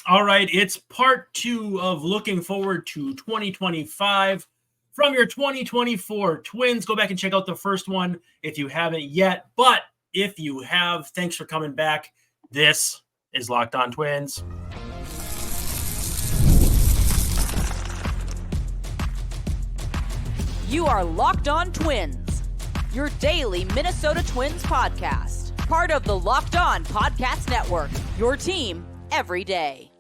All right, it's part 2 of looking forward to 2025 from your 2024 Twins. Go back and check out the first one if you haven't yet. But if you have, thanks for coming back. This is Locked On Twins. You are Locked On Twins, your daily Minnesota Twins podcast. Part of the Locked On Podcast Network, your team every day.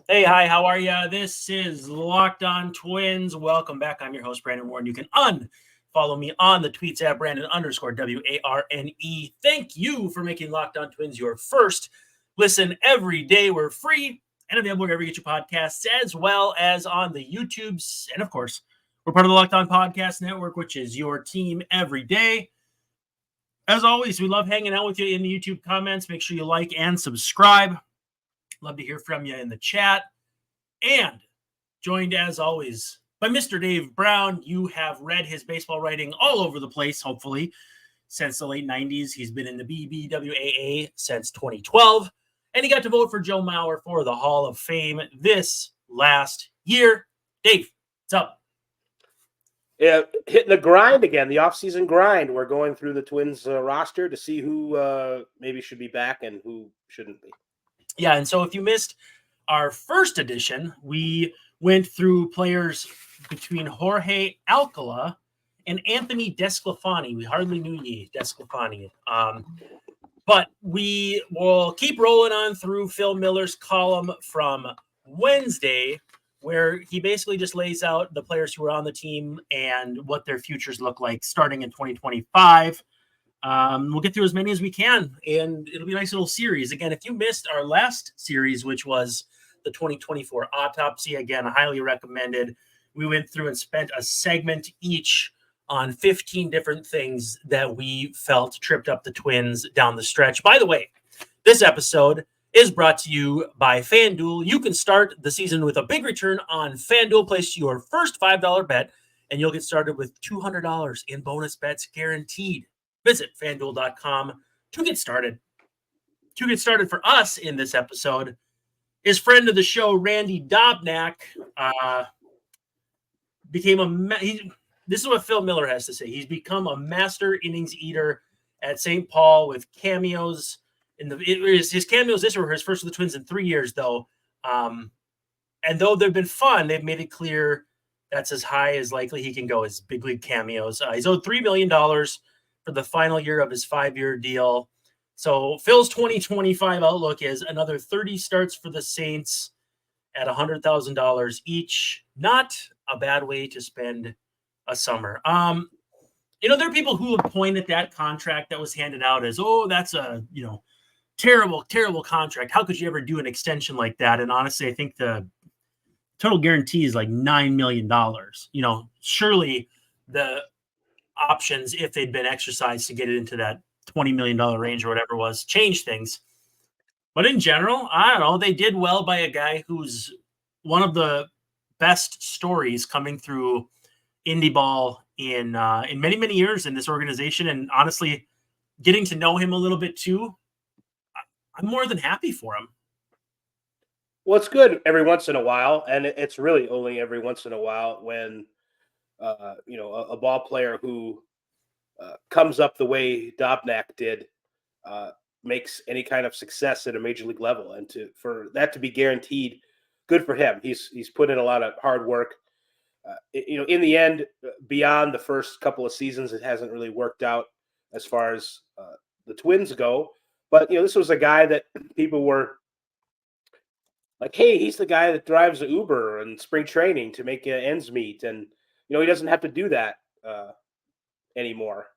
Hey, hi, how are you? This is Locked On Twins. Welcome back. I'm your host, Brandon Warren. You can unfollow me on the tweets at Brandon_WARNE. Thank you for making Locked On Twins your first listen every day. We're free and available wherever you get your podcasts, as well as on the YouTubes. And of course, we're part of the Locked On Podcast Network, which is your team every day. As always, we love hanging out with you in the YouTube comments. Make sure you like and subscribe. Love to hear from you in the chat. And joined, as always, by Mr. Dave Brown. You have read his baseball writing all over the place, hopefully, since the late 90s. He's been in the BBWAA since 2012. And he got to vote for Joe Mauer for the Hall of Fame this last year. Dave, what's up? Yeah, hitting the grind again, the offseason grind. We're going through the Twins roster to see who maybe should be back and who shouldn't be. Yeah, and so if you missed our first edition, we went through players between Jorge Alcala and Anthony DeSclafani. We hardly knew ye, DeSclafani. But we will keep rolling on through Phil Miller's column from Wednesday, where he basically just lays out the players who are on the team and what their futures look like starting in 2025. We'll get through as many as we can, and it'll be a nice little series. Again, if you missed our last series, which was the 2024 autopsy, again, highly recommended. We went through and spent a segment each on 15 different things that we felt tripped up the Twins down the stretch. By the way, this episode is brought to you by FanDuel. You can start the season with a big return on FanDuel. Place your first $5 bet, and you'll get started with $200 in bonus bets guaranteed. Visit FanDuel.com to get started. To get started for us in this episode is friend of the show, Randy Dobnak. This is what Phil Miller has to say. He's become a master innings eater at St. Paul with cameos. His cameos this were his first with the Twins in 3 years, though. And though they've been fun, they've made it clear that's as high as likely he can go as big league cameos. He's owed $3 million for the final year of his 5-year deal. So Phil's 2025 outlook is another 30 starts for the Saints at $100,000 each. Not a bad way to spend a summer. There are people who have pointed at that contract that was handed out as, that's a, terrible, terrible contract. How could you ever do an extension like that? And honestly, I think the total guarantee is like $9 million. Surely the options, if they'd been exercised to get it into that $20 million range or whatever it was, change things. But in general, I don't know. They did well by a guy who's one of the best stories coming through indie ball in many, many years in this organization. And honestly, getting to know him a little bit too, I'm more than happy for him. Well, it's good every once in a while, and it's really only every once in a while when a ball player who comes up the way Dobnak did makes any kind of success at a major league level, and for that to be guaranteed, good for him. He's put in a lot of hard work. In the end, beyond the first couple of seasons, it hasn't really worked out as far as the Twins go. But this was a guy that people were like, "Hey, he's the guy that drives the Uber in spring training to make ends meet," and he doesn't have to do that anymore.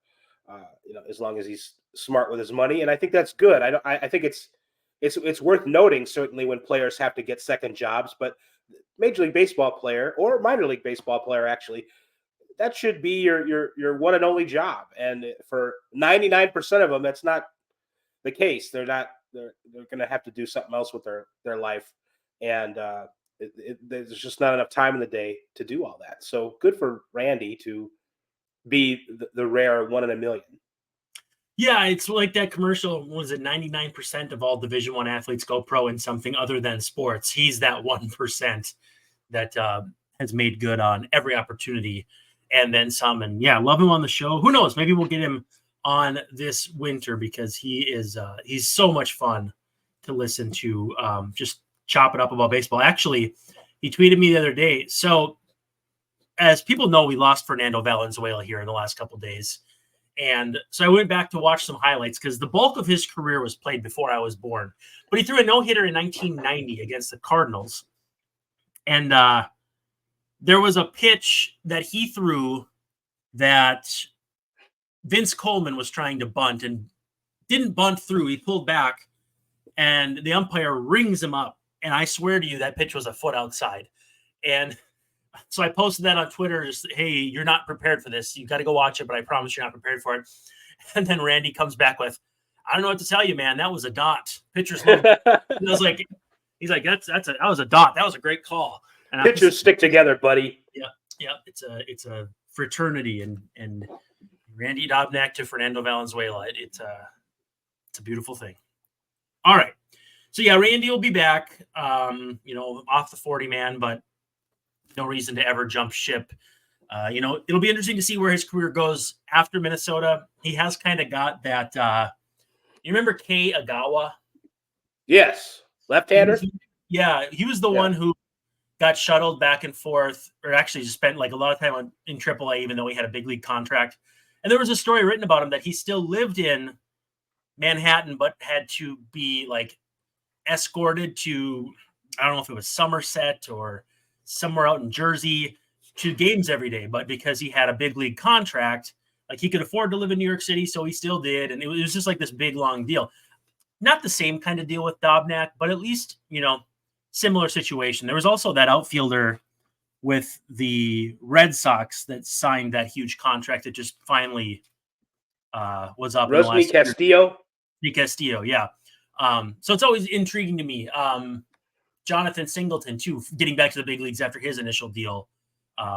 As long as he's smart with his money, and I think that's good. I think it's worth noting, certainly, when players have to get second jobs, but Major League Baseball player or minor league baseball player, actually, that should be your one and only job. And for 99% of them, that's not the case. They're going to have to do something else with their life, and there's just not enough time in the day to do all that. So good for Randy to be the rare one in a million. Yeah, it's like that commercial. Was it 99% of all Division I athletes go pro in something other than sports? He's that 1% that has made good on every opportunity and then some. And yeah, love him on the show. Who knows? Maybe we'll get him on this winter because he's so much fun to listen to. Just chop it up about baseball. Actually, he tweeted me the other day. So as people know, we lost Fernando Valenzuela here in the last couple of days. And so I went back to watch some highlights because the bulk of his career was played before I was born. But he threw a no-hitter in 1990 against the Cardinals. And there was a pitch that he threw that Vince Coleman was trying to bunt and didn't bunt through. He pulled back, and the umpire rings him up. And I swear to you, that pitch was a foot outside. And so I posted that on Twitter, just, hey, you're not prepared for this. You got to go watch it, but I promise you're not prepared for it. And then Randy comes back with, I don't know what to tell you, man. That was a dot. Pitcher's low. I was like, he's like, that was a dot. That was a great call. And pitchers stick together, buddy. Yeah. It's a fraternity, and Randy Dobnak to Fernando Valenzuela. It's a beautiful thing. All right. So yeah, Randy will be back, off the 40 man, but no reason to ever jump ship. It'll be interesting to see where his career goes after Minnesota. He has kind of got that. You remember Kei Agawa? Yes. Left-hander? He was the one who got shuttled back and forth, or actually just spent like a lot of time in AAA, even though he had a big league contract. And there was a story written about him that he still lived in Manhattan, but had to be like escorted to, I don't know if it was Somerset or somewhere out in Jersey to games every day. But because he had a big league contract, like he could afford to live in New York City, so he still did. And it was just like this big, long deal. Not the same kind of deal with Dobnak, but at least, similar situation. There was also that outfielder with the Red Sox that signed that huge contract that just finally was up. Rosny Castillo? Castillo, yeah. So it's always intriguing to me. Jonathan Singleton, too, getting back to the big leagues after his initial deal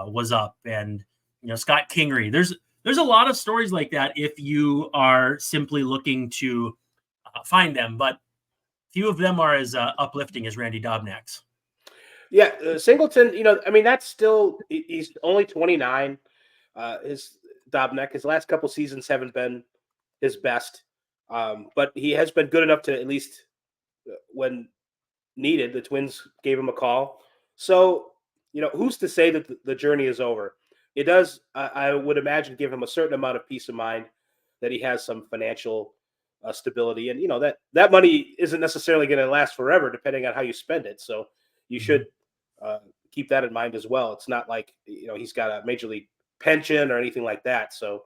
was up. And, Scott Kingery. There's a lot of stories like that if you are simply looking to find them. But few of them are as uplifting as Randy Dobnak's. Yeah, Singleton, that's still – he's only 29. His Dobnak, his last couple seasons haven't been his best. But he has been good enough to at least when needed, the Twins gave him a call. So, who's to say that the journey is over? It does, I would imagine, give him a certain amount of peace of mind that he has some financial stability. And, that money isn't necessarily going to last forever, depending on how you spend it. So you should keep that in mind as well. It's not like, he's got a major league pension or anything like that. So,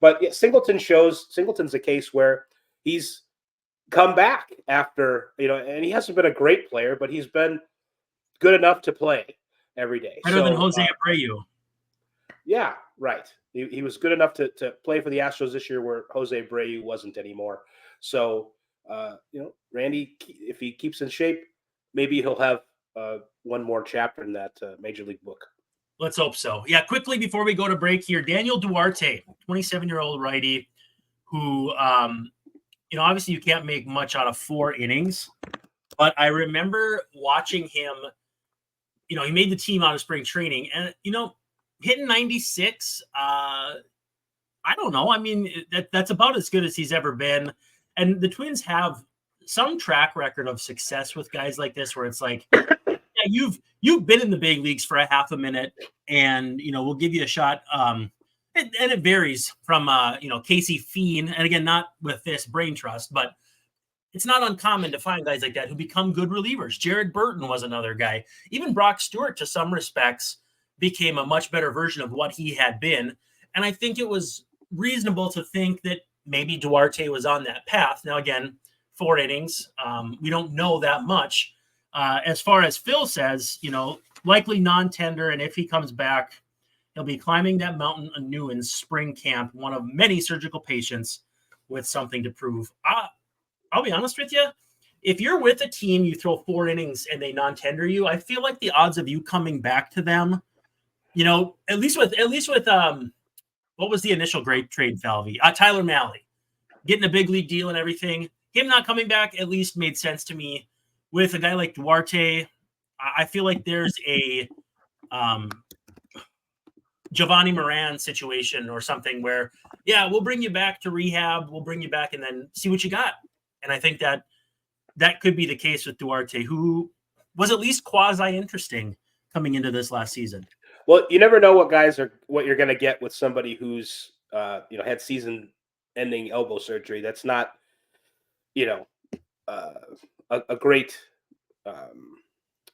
but yeah, Singleton's a case where he's come back after, and he hasn't been a great player, but he's been good enough to play every day. Better than Jose Abreu. Yeah, right. He was good enough to play for the Astros this year where Jose Abreu wasn't anymore. So, Randy, if he keeps in shape, maybe he'll have one more chapter in that major league book. Let's hope so. Yeah, quickly before we go to break here, Daniel Duarte, 27-year-old righty who, obviously you can't make much out of 4 innings, but I remember watching him, he made the team out of spring training and, hitting 96, I don't know. I mean, that's about as good as he's ever been. And the Twins have some track record of success with guys like this, where it's like, yeah, you've been in the big leagues for a half a minute and, we'll give you a shot. And it varies from, Casey Feen. And again, not with this brain trust, but it's not uncommon to find guys like that who become good relievers. Jared Burton was another guy. Even Brock Stewart, to some respects, became a much better version of what he had been. And I think it was reasonable to think that maybe Duarte was on that path. Now, again, 4 innings. We don't know that much. As far as Phil says, likely non-tender. And if he comes back, he'll be climbing that mountain anew in spring camp, one of many surgical patients with something to prove. I'll be honest with you. If you're with a team, you throw 4 innings and they non-tender you, I feel like the odds of you coming back to them, at least with what was the initial great trade, Falvey? Tyler Mahle. getting a big league deal and everything. Him not coming back at least made sense to me. With a guy like Duarte, I feel like there's a Giovanni Moran situation or something where, yeah, we'll bring you back to rehab. We'll bring you back and then see what you got. And I think that could be the case with Duarte, who was at least quasi-interesting coming into this last season. Well, you never know what you're going to get with somebody who's, had season-ending elbow surgery. That's not, a great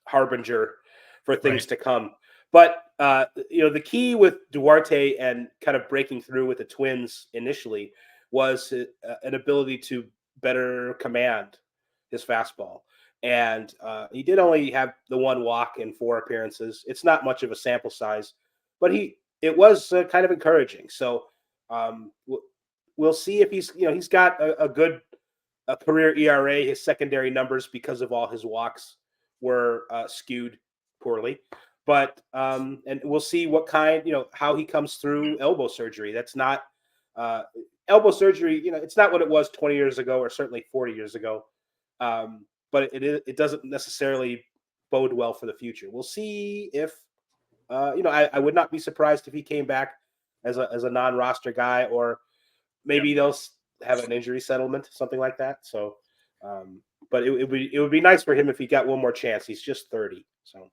harbinger for things to come. But, the key with Duarte and kind of breaking through with the Twins initially was an ability to better command his fastball. And he did only have the one walk in 4 appearances. It's not much of a sample size, but it was kind of encouraging. So we'll see if he's got a good career ERA. His secondary numbers, because of all his walks, were skewed poorly. But and we'll see what kind, how he comes through elbow surgery. That's not elbow surgery. It's not what it was 20 years ago or certainly 40 years ago. But it doesn't necessarily bode well for the future. We'll see if, I would not be surprised if he came back as a non-roster guy, or maybe they'll have an injury settlement, something like that. So, but it would be nice for him if he got one more chance. He's just 30. So,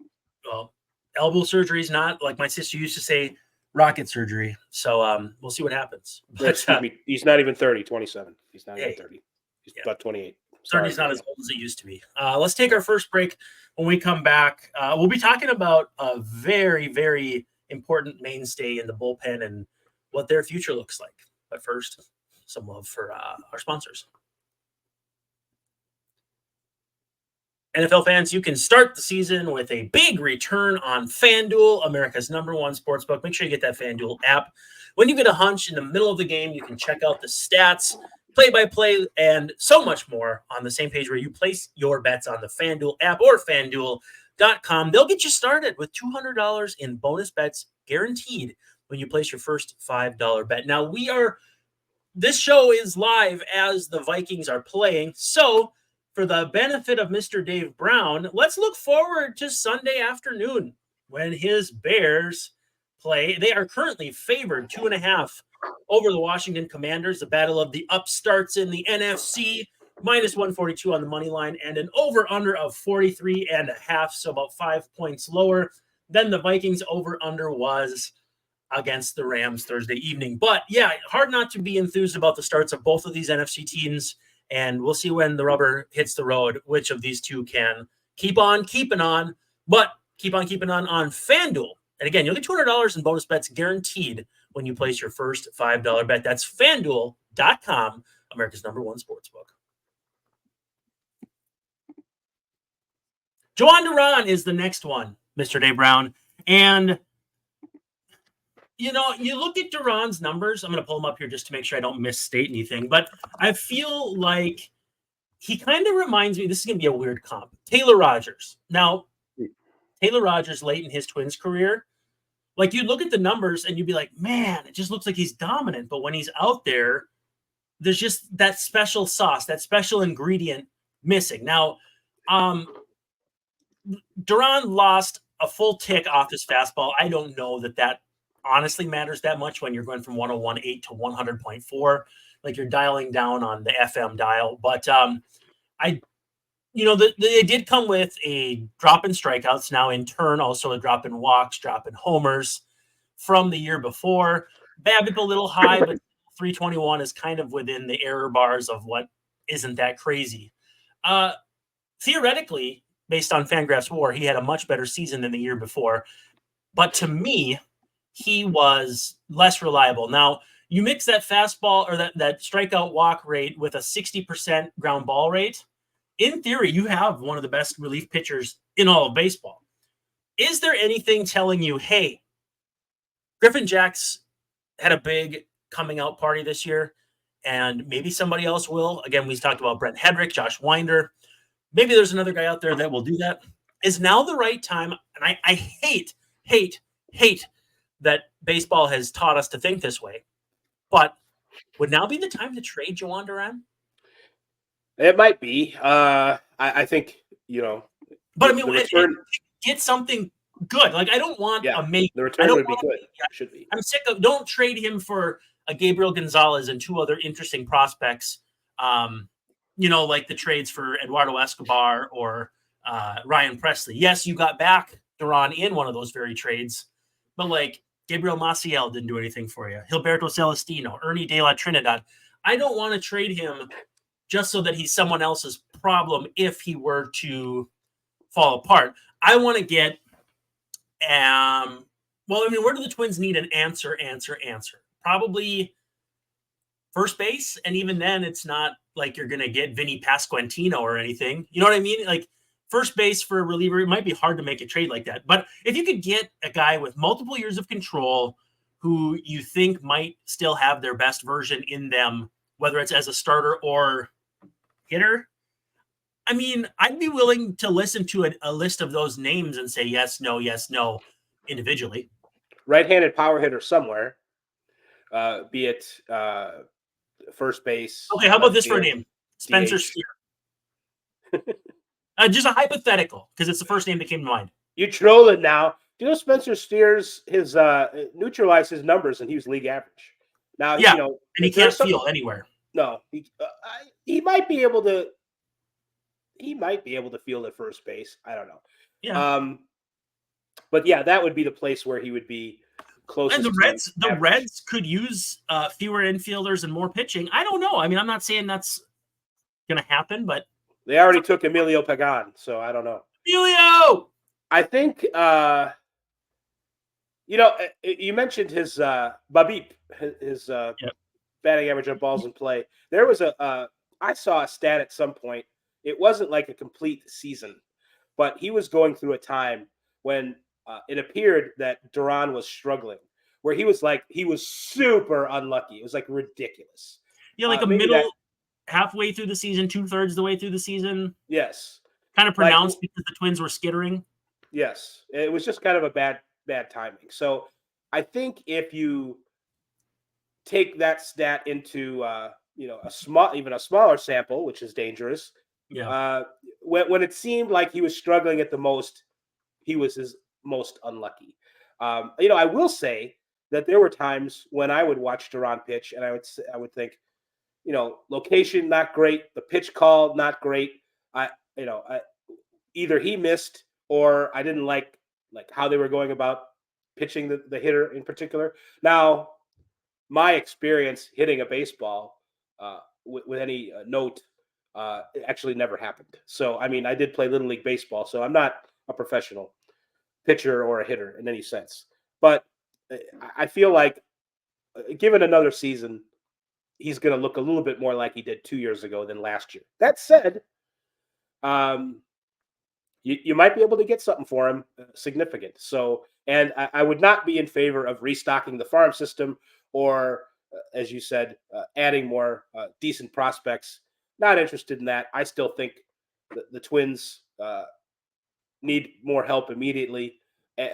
well, elbow surgery is not, like my sister used to say, rocket surgery. So we'll see what happens. But, excuse me, he's not even 30, 27. He's not even 30. He's about 28. 30 is not as old as it used to be. Let's take our first break. When we come back, we'll be talking about a very, very important mainstay in the bullpen and what their future looks like. But first, some love for our sponsors. NFL fans, you can start the season with a big return on FanDuel, America's #1 sportsbook. Make sure you get that FanDuel app. When you get a hunch in the middle of the game, you can check out the stats, play-by-play, and so much more on the same page where you place your bets on the FanDuel app or FanDuel.com. They'll get you started with $200 in bonus bets guaranteed when you place your first $5 bet. Now, this show is live as the Vikings are playing, so for the benefit of Mr. Dave Brown, let's look forward to Sunday afternoon when his Bears play. They are currently favored 2.5 over the Washington Commanders, the battle of the upstarts in the NFC, -142 on the money line, and an over-under of 43.5, so about 5 points lower than the Vikings over-under was against the Rams Thursday evening. But yeah, hard not to be enthused about the starts of both of these NFC teams, and we'll see when the rubber hits the road which of these two can keep on keeping on, but keep on keeping on FanDuel. And again, you'll get $200 in bonus bets guaranteed when you place your first $5 bet. That's FanDuel.com, America's #1 sportsbook. Jhoan Duran is the next one, Mr. Dave Brown. And, you look at Duran's numbers. I'm going to pull them up here just to make sure I don't misstate anything. But I feel like he kind of reminds me, this is going to be a weird comp, Taylor Rogers. Now, Taylor Rogers late in his Twins career, like you look at the numbers and you'd be like, man, it just looks like he's dominant. But when he's out there, there's just that special sauce, that special ingredient missing. Now, Duran lost a full tick off his fastball. I don't know that honestly matters that much when you're going from 101.8 to 100.4, like you're dialing down on the FM dial. But they did come with a drop in strikeouts. Now, in turn, also a drop in walks, drop in homers from the year before. BABIP a little high, but 321 is kind of within the error bars of what isn't that crazy. Theoretically, based on Fangraphs WAR, he had a much better season than the year before. But to me, he was less reliable. Now, you mix that fastball or that strikeout walk rate with a 60% ground ball rate. In theory, you have one of the best relief pitchers in all of baseball. Is there anything telling you, hey, Griffin Jacks had a big coming out party this year, and maybe somebody else will? Again, we talked about Brent Hedrick, Josh Winder. Maybe there's another guy out there that will do that. Is now the right time? And I hate that baseball has taught us to think this way. But would now be the time to trade Jhoan Duran? It might be. I think, But the, I mean, the return, get something good. Like I don't want yeah, a make. the I return don't would be want. good. Should be. I'm sick of. Don't trade him for a Gabriel Gonzalez and 2 other interesting prospects. Like the trades for Eduardo Escobar or Ryan Presley. Yes, you got back Duran in one of those very trades, but like Gabriel Maciel didn't do anything for you. Gilberto Celestino, Ernie De La Trinidad. I don't want to trade him just so that he's someone else's problem if he were to fall apart. I want to get where do the Twins need an answer? Probably first base. And even then, it's not like you're going to get Vinny Pasquantino or anything. You know what I mean? Like first base for a reliever, it might be hard to make a trade like that. But if you could get a guy with multiple years of control who you think might still have their best version in them, whether it's as a starter or hitter, I mean, I'd be willing to listen to a list of those names and say yes, no, individually. Right-handed power hitter somewhere, be it first base. Okay, how about this for a name? Spencer Steer. Just a hypothetical, because it's the first name that came to mind. You trolling now. Do you know Spencer Steers neutralized his numbers and he was league average. Now, and he can't feel anywhere. No, he might be able to. He might be able to field at first base. I don't know. Yeah. But yeah, that would be the place where he would be closest. And the Reds could use fewer infielders and more pitching. I don't know. I mean, I'm not saying that's going to happen, but they already took Emilio Pagan, so I don't know. Emilio! I think you mentioned his Babip, his batting average on balls in play. There was I saw a stat at some point. It wasn't like a complete season, but he was going through a time when it appeared that Duran was struggling, where he was super unlucky. It was like ridiculous. Yeah, like halfway through the season, 2/3 the way through the season. Yes. Kind of pronounced because the Twins were skittering. Yes. It was just kind of a bad timing. So I think if you take that stat into a smaller sample, which is dangerous. Yeah. When it seemed like he was struggling at the most, he was his most unlucky. I will say that there were times when I would watch Duran pitch, and I would think, location not great, the pitch call not great. Either he missed or I didn't like how they were going about pitching the hitter in particular. Now, my experience hitting a baseball with any note actually never happened. So, I mean, I did play Little League Baseball, so I'm not a professional pitcher or a hitter in any sense. But I feel like given another season, he's going to look a little bit more like he did 2 years ago than last year. That said, you might be able to get something for him significant. So, and I would not be in favor of restocking the farm system or, as you said, adding more decent prospects. Not interested in that. I still think the Twins need more help immediately,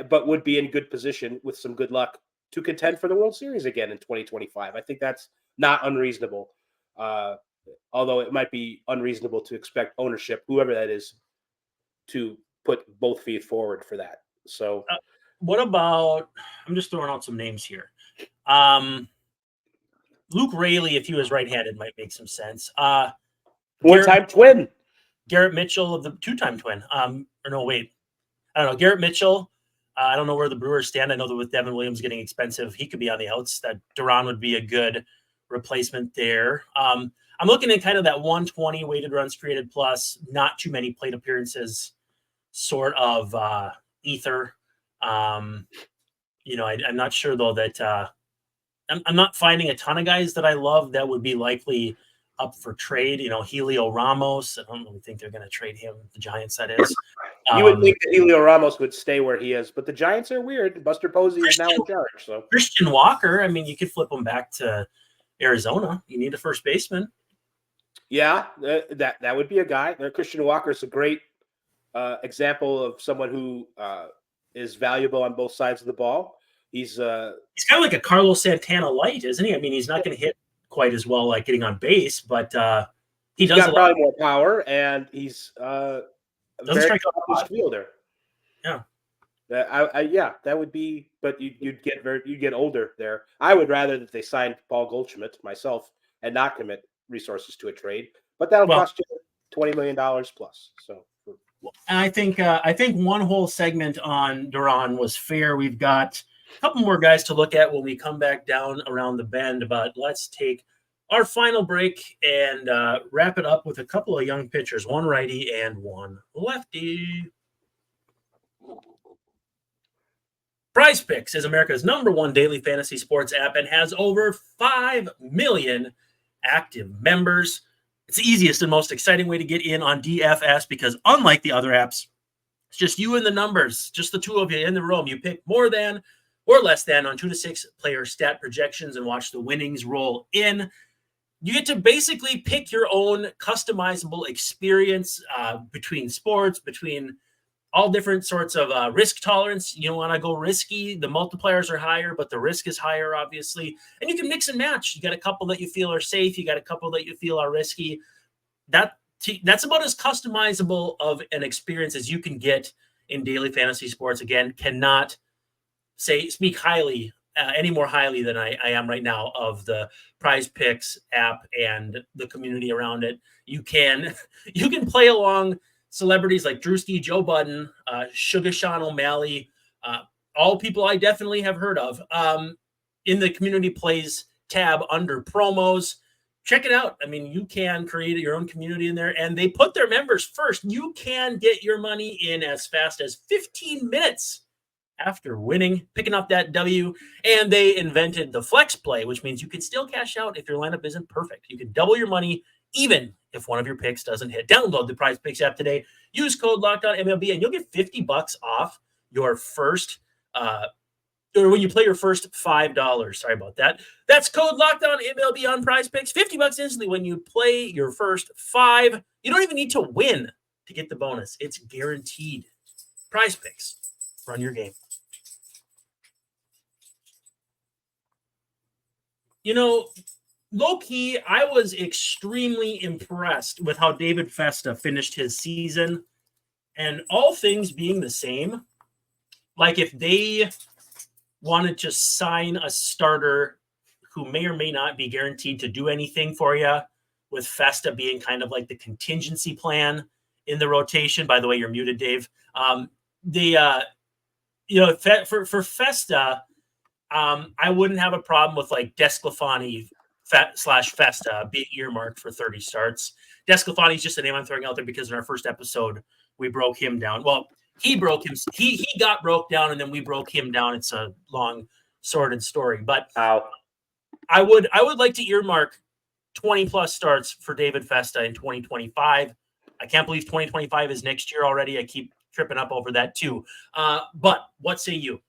but would be in good position with some good luck to contend for the World Series again in 2025. I think that's not unreasonable, although it might be unreasonable to expect ownership, whoever that is, to put both feet forward for that. So what about, I'm just throwing out some names here. Luke Raley, if he was right-handed, might make some sense. One-time twin. Garrett Mitchell of the two-time twin. I don't know. Garrett Mitchell, I don't know where the Brewers stand. I know that with Devin Williams getting expensive, he could be on the outs. That Duran would be a good replacement there. I'm looking at kind of that 120 weighted runs created plus, not too many plate appearances sort of ether. I'm not sure, though, that I'm not finding a ton of guys that I love that would be likely up for trade. Helio Ramos, I don't really think they're going to trade him. The Giants, that is. You would think that Helio Ramos would stay where he is, but the Giants are weird. Buster Posey is now in charge. So Christian Walker, I mean, you could flip him back to Arizona. You need a first baseman. Yeah, that would be a guy. Christian Walker is a great example of someone who is valuable on both sides of the ball. He's kind of like a Carlos Santana light, isn't he? I mean, he's not going to hit quite as well, like getting on base, but he He's does got a lot. probably more power, and he's a Doesn't very strike out a accomplished lot. fielder. Yeah. Yeah, that would be, but you'd get older there. I would rather that they signed Paul Goldschmidt myself and not commit resources to a trade, but that'll Well, cost you $20 million plus. So and I think one whole segment on Duran was fair. We've got a couple more guys to look at when we come back down around the bend, but let's take our final break and wrap it up with a couple of young pitchers, one righty and one lefty. PrizePicks is America's #1 daily fantasy sports app and has over 5 million active members. It's the easiest and most exciting way to get in on DFS because unlike the other apps, it's just you and the numbers, just the two of you in the room. You pick more than or less than on 2 to 6 player stat projections and watch the winnings roll in. You get to basically pick your own customizable experience between sports, between all different sorts of risk tolerance. You want to go risky, the multipliers are higher, but the risk is higher, obviously. And you can mix and match. You got a couple that you feel are safe. You got a couple that you feel are risky. That's about as customizable of an experience as you can get in daily fantasy sports. Again, cannot speak highly, any more highly than I am right now of the PrizePicks app and the community around it. You can play along celebrities like Drewski, Joe Budden, Sugar Sean O'Malley, all people I definitely have heard of. In the community plays tab under promos, check it out. I mean, you can create your own community in there, and they put their members first. You can get your money in as fast as 15 minutes after winning, picking up that W. And they invented the flex play, which means you can still cash out if your lineup isn't perfect. You can double your money even if one of your picks doesn't hit. Download the PrizePicks app today. Use code LOCKEDONMLB, and you'll get $50 off your first or when you play your first $5. Sorry about that. That's code LOCKEDONMLB on PrizePicks. $50 instantly when you play your first 5. You don't even need to win to get the bonus. It's guaranteed. PrizePicks. Run your game. You know, low-key, I was extremely impressed with how David Festa finished his season. And all things being the same, like if they wanted to sign a starter who may or may not be guaranteed to do anything for you, with Festa being kind of like the contingency plan in the rotation. By the way, you're muted, Dave. For Festa, I wouldn't have a problem with like Desclafani / Festa being earmarked for 30 starts. Desclafani is just a name I'm throwing out there because in our first episode, we broke him down. Well, he got broke down and then we broke him down. It's a long sordid story, but I would like to earmark 20 plus starts for David Festa in 2025. I can't believe 2025 is next year already. I keep tripping up over that too. But what say you?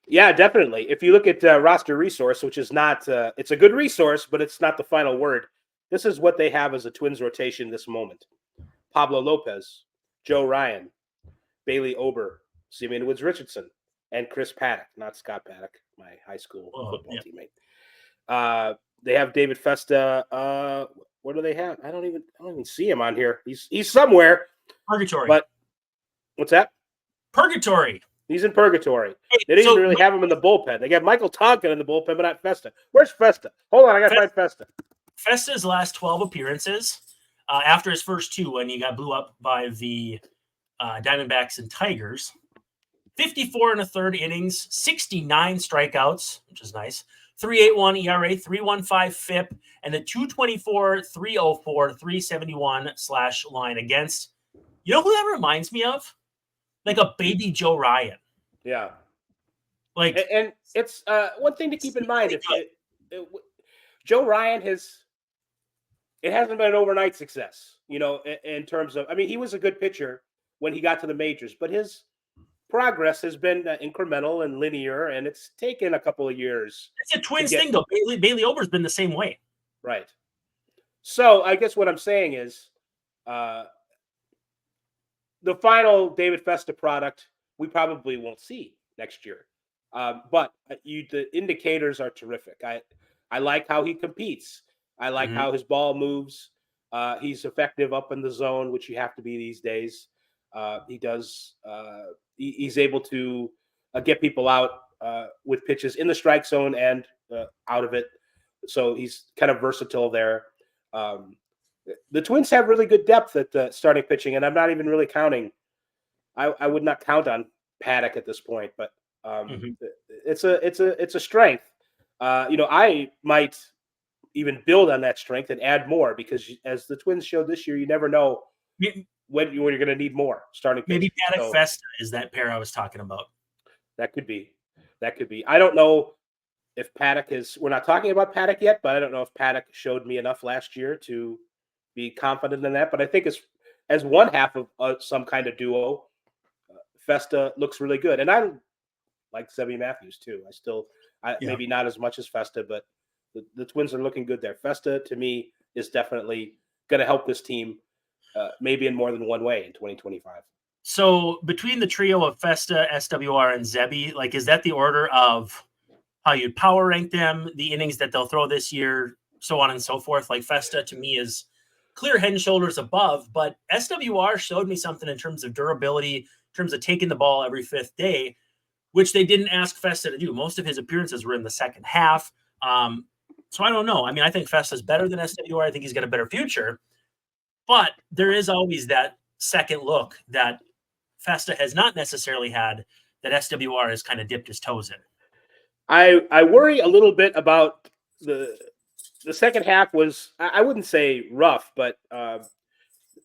Yeah, definitely. If you look at roster resource, which is not, it's a good resource, but it's not the final word. This is what they have as a Twins rotation this moment. Pablo Lopez, Joe Ryan, Bailey Ober, Simeon Woods Richardson, and Chris Paddock, not Scott Paddock, my high school football teammate. They have David Festa. What do they have? I don't even see him on here. He's somewhere. Purgatory. But what's that? Purgatory. He's in purgatory. They didn't even really have him in the bullpen. They got Michael Tonkin in the bullpen, but not Festa. Where's Festa? Hold on, I got to find Festa. Festa's last 12 appearances, after his first 2 when he got blew up by the Diamondbacks and Tigers, 54 1/3 innings, 69 strikeouts, which is nice, 3.81 ERA, 3.15 FIP, and a 2.24, 3.04, 3.71 / line against. You know who that reminds me of? Like a baby Joe Ryan. Yeah. Like, and it's one thing to keep in mind. Joe Ryan it hasn't been an overnight success, in terms of, I mean, he was a good pitcher when he got to the majors, but his progress has been incremental and linear, and it's taken a couple of years. It's a Twins thing, though. Bailey Ober's been the same way. Right. So I guess what I'm saying is the final David Festa product we probably won't see next year. But the indicators are terrific. I like how he competes. I like how his ball moves. He's effective up in the zone, which you have to be these days. He does. He's able to get people out with pitches in the strike zone and out of it. So he's kind of versatile there. The Twins have really good depth at starting pitching, and I'm not even really counting. I would not count on Paddock at this point, but it's a strength. I might even build on that strength and add more because, as the Twins showed this year, you never know when you're going to need more starting pitching. Maybe Paddock Festa is that pair I was talking about. That could be. I don't know if Paddock is. We're not talking about Paddock yet, but I don't know if Paddock showed me enough last year to be confident in that. But I think as one half of some kind of duo, Festa looks really good, and I like Sebby Matthews too. Maybe not as much as Festa, but the Twins are looking good there. Festa to me is definitely going to help this team, maybe in more than one way in 2025. So between the trio of Festa, SWR, and Zebby, like, is that the order of how you'd power rank them, the innings that they'll throw this year, so on and so forth? Like, Festa to me is clear head and shoulders above, but SWR showed me something in terms of durability, in terms of taking the ball every fifth day, which they didn't ask Festa to do. Most of his appearances were in the second half. So I don't know. I mean, I think Festa's better than SWR. I think he's got a better future, but there is always that second look that Festa has not necessarily had that SWR has kind of dipped his toes in. I worry a little bit about the second half was, I wouldn't say rough, but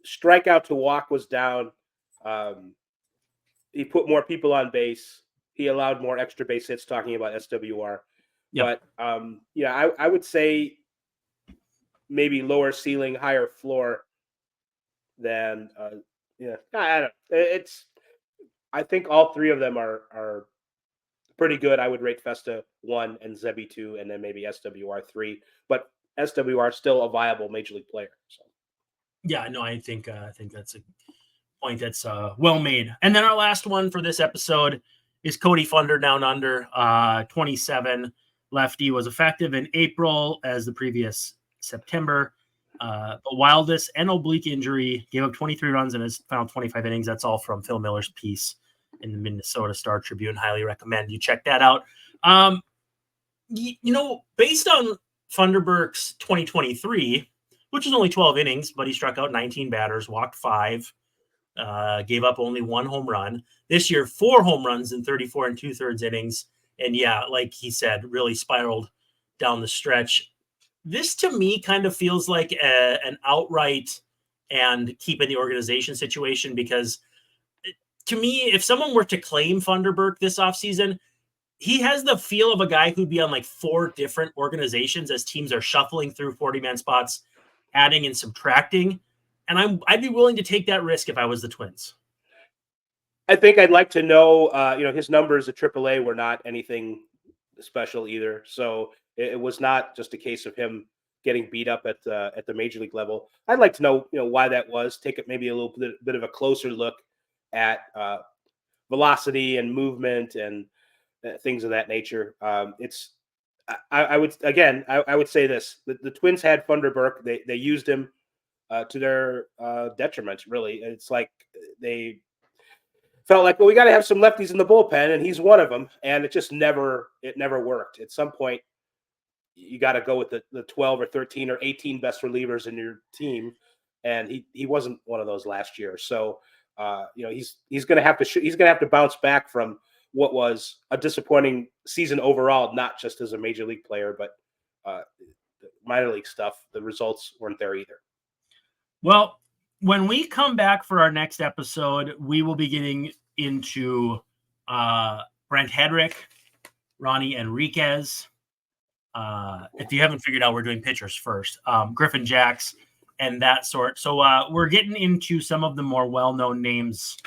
strikeout to walk was down. He put more people on base. He allowed more extra base hits, talking about SWR. Yep. But I would say maybe lower ceiling, higher floor than I don't. I think all three of them are pretty good. I would rate Festa 1 and Zebby 2, and then maybe SWR 3. But SWR is still a viable major league player. So. Yeah, no, I think that's a point that's well made. And then our last one for this episode is Kody Funder down under 27. Lefty was effective in April as the previous September. But wildest and oblique injury, gave up 23 runs in his final 25 innings. That's all from Phil Miller's piece in the Minnesota Star Tribune. Highly recommend you check that out. Based on Funderburk's 2023, which is only 12 innings, but he struck out 19 batters, walked 5, gave up only 1 home run. This year, 4 home runs in 34 and 2/3 innings. And yeah, like he said, really spiraled down the stretch. This to me kind of feels like an outright and keeping the organization situation, because to me, if someone were to claim Funderburk this offseason, he has the feel of a guy who'd be on like 4 different organizations as teams are shuffling through 40-man spots, adding and subtracting. And I'd be willing to take that risk if I was the Twins. I think I'd like to know, his numbers at AAA were not anything special either. So it was not just a case of him getting beat up at the major league level. I'd like to know, why that was. Take it maybe a little bit of a closer look at velocity and movement and things of that nature. I would say this: the Twins had Funderburk. They used him to their detriment. Really, it's like they felt like, well, we got to have some lefties in the bullpen, and he's one of them. And it just never worked. At some point, you got to go with the 12 or 13 or 18 best relievers in your team, and he wasn't one of those last year. So he's going to have to bounce back from what was a disappointing season overall, not just as a major league player, but minor league stuff. The results weren't there either. Well, when we come back for our next episode, we will be getting into Brent Hedrick, Ronnie Enriquez. If you haven't figured out, we're doing pitchers first. Griffin Jacks and that sort. So we're getting into some of the more well-known names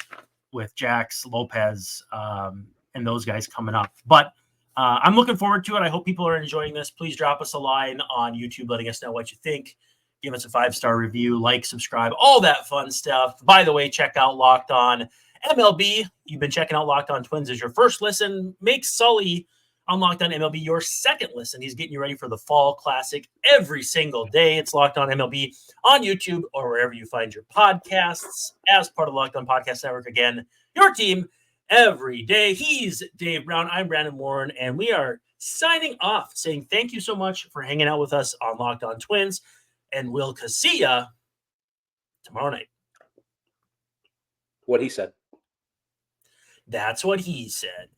with Jacks, Lopez, and those guys coming up. But I'm looking forward to it. I hope people are enjoying this. Please drop us a line on YouTube letting us know what you think. Give us a 5-star review, like, subscribe, all that fun stuff. By the way, check out Locked On MLB. You've been checking out Locked On Twins as your first listen. Make Sully on Locked On MLB, your second listen. He's getting you ready for the Fall Classic every single day. It's Locked On MLB on YouTube or wherever you find your podcasts as part of Locked On Podcast Network. Again, your team every day. He's Dave Brown. I'm Brandon Warren, and we are signing off saying thank you so much for hanging out with us on Locked On Twins, and we'll see ya tomorrow night. What he said. That's what he said.